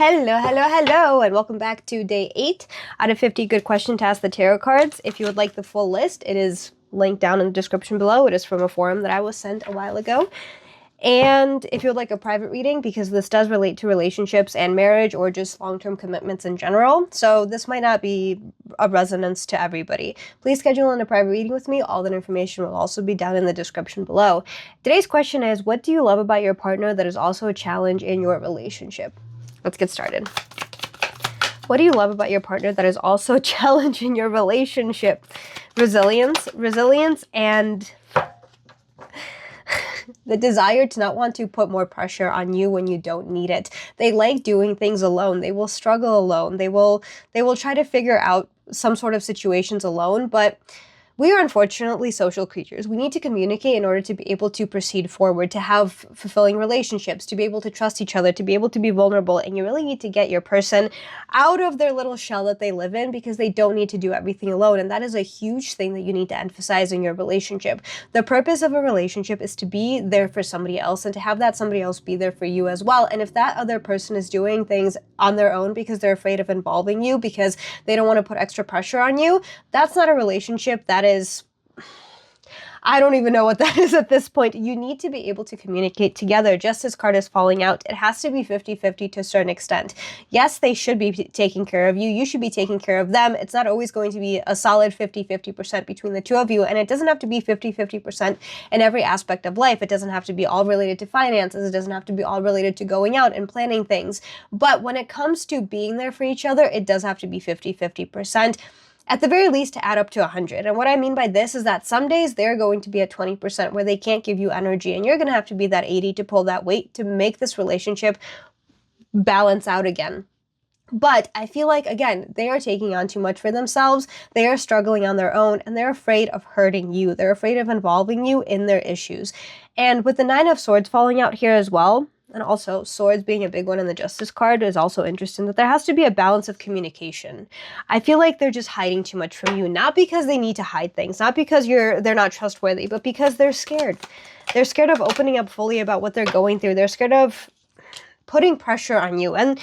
Hello, and welcome back to day 8 out of 50 good question to ask the tarot cards. If you would like the full list, it is linked down in the description below. It is from a forum that I was sent a while ago. And if you would like a private reading, because this does relate to relationships and marriage or just long-term commitments in general, so this might not be a resonance to everybody, please schedule in a private reading with me. All that information will also be down in the description below. Today's question is, what do you love about your partner that is also a challenge in your relationship? Let's get started. What do you love about your partner that is also a challenge in your relationship? Resilience, and the desire to not want to put more pressure on you when you don't need it. They like doing things alone. They will struggle alone. They will try to figure out some sort of situations alone, but we are unfortunately social creatures. We need to communicate in order to be able to proceed forward, to have fulfilling relationships, to be able to trust each other, to be able to be vulnerable. And you really need to get your person out of their little shell that they live in, because they don't need to do everything alone. And that is a huge thing that you need to emphasize in your relationship. The purpose of a relationship is to be there for somebody else and to have that somebody else be there for you as well. And if that other person is doing things on their own because they're afraid of involving you, because they don't want to put extra pressure on you, that's not a relationship. That is, I don't even know what that is at this point. You need to be able to communicate together. Just as card is falling out, it has to be 50-50 to a certain extent. Yes, they should be taking care of you. You should be taking care of them. It's not always going to be a solid 50-50% between the two of you. And it doesn't have to be 50-50% in every aspect of life. It doesn't have to be all related to finances. It doesn't have to be all related to going out and planning things. But when it comes to being there for each other, it does have to be 50-50%. At the very least, to add up to 100. And what I mean by this is that some days they're going to be at 20% where they can't give you energy, and you're going to have to be that 80 to pull that weight to make this relationship balance out again. But I feel like, again, they are taking on too much for themselves. They are struggling on their own, and they're afraid of hurting you. They're afraid of involving you in their issues. And with the 9 of Swords falling out here as well, and also swords being a big one in the Justice card is also interesting, that there has to be a balance of communication. I feel like they're just hiding too much from you, not because they need to hide things, not because they're not trustworthy, but because they're scared. They're scared of opening up fully about what they're going through. They're scared of putting pressure on you. And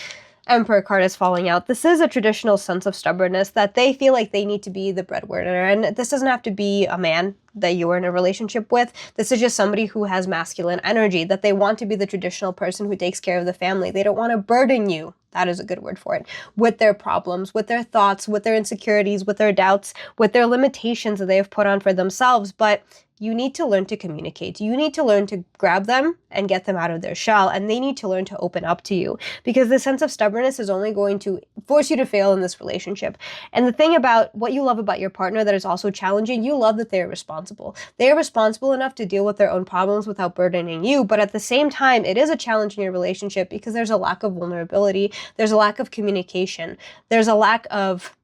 Emperor card is falling out. This is a traditional sense of stubbornness that they feel like they need to be the breadwinner. And this doesn't have to be a man that you are in a relationship with. This is just somebody who has masculine energy, that they want to be the traditional person who takes care of the family. They don't want to burden you. That is a good word for it. With their problems, with their thoughts, with their insecurities, with their doubts, with their limitations that they have put on for themselves. But you need to learn to communicate. You need to learn to grab them and get them out of their shell, and they need to learn to open up to you, because the sense of stubbornness is only going to force you to fail in this relationship. And the thing about what you love about your partner that is also challenging, you love that they're responsible. They are responsible enough to deal with their own problems without burdening you, but at the same time, it is a challenge in your relationship because there's a lack of vulnerability, there's a lack of communication, there's a lack of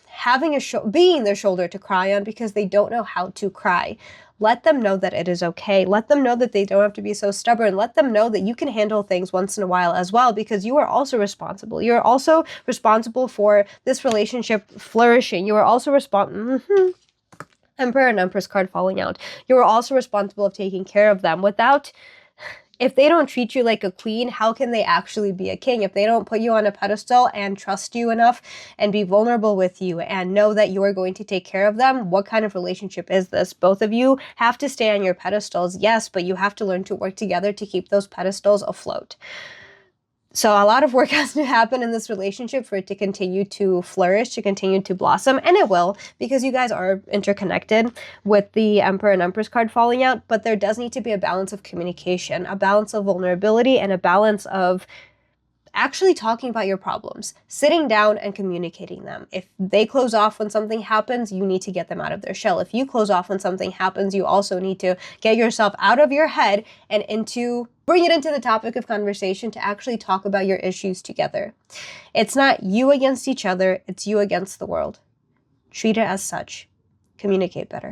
having being their shoulder to cry on, because they don't know how to cry. Let them know that it is okay. Let them know that they don't have to be so stubborn. Let them know that you can handle things once in a while as well, because you are also responsible. You are also responsible for this relationship flourishing. You are also responsible. Emperor and Empress card falling out. You are also responsible of taking care of them. If they don't treat you like a queen, how can they actually be a king? If they don't put you on a pedestal and trust you enough and be vulnerable with you and know that you are going to take care of them, what kind of relationship is this? Both of you have to stay on your pedestals, yes, but you have to learn to work together to keep those pedestals afloat. So a lot of work has to happen in this relationship for it to continue to flourish, to continue to blossom, and it will, because you guys are interconnected with the Emperor and Empress card falling out, but there does need to be a balance of communication, a balance of vulnerability, and a balance of actually talking about your problems, sitting down and communicating them. If they close off when something happens, you need to get them out of their shell. If you close off when something happens, you also need to get yourself out of your head and bring it into the topic of conversation to actually talk about your issues together. It's not you against each other, it's you against the world. Treat it as such. Communicate better.